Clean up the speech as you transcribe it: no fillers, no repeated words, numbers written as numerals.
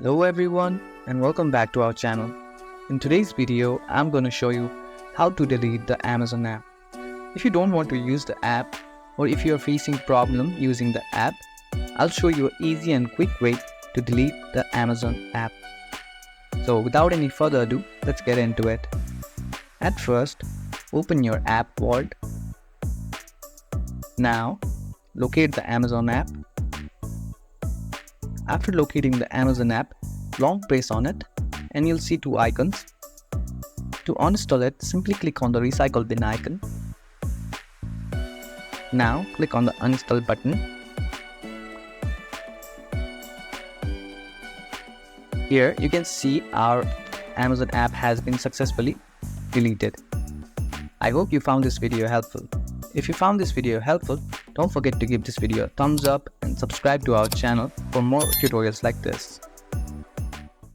Hello everyone and welcome back to our channel. In today's video, I'm going to show you how to delete the Amazon app. If you don't want to use the app or if you are facing problem using the app, I'll show you an easy and quick way to delete the Amazon app. So without any further ado, let's get into it. At first, open your app vault. Now, locate the Amazon app. After locating the Amazon app, long press on it and you'll see two icons. To uninstall it, simply click on the recycle bin icon. Now click on the uninstall button. Here you can see our Amazon app has been successfully deleted. I hope you found this video helpful. If you found this video helpful, don't forget to give this video a thumbs up and subscribe to our channel for more tutorials like this.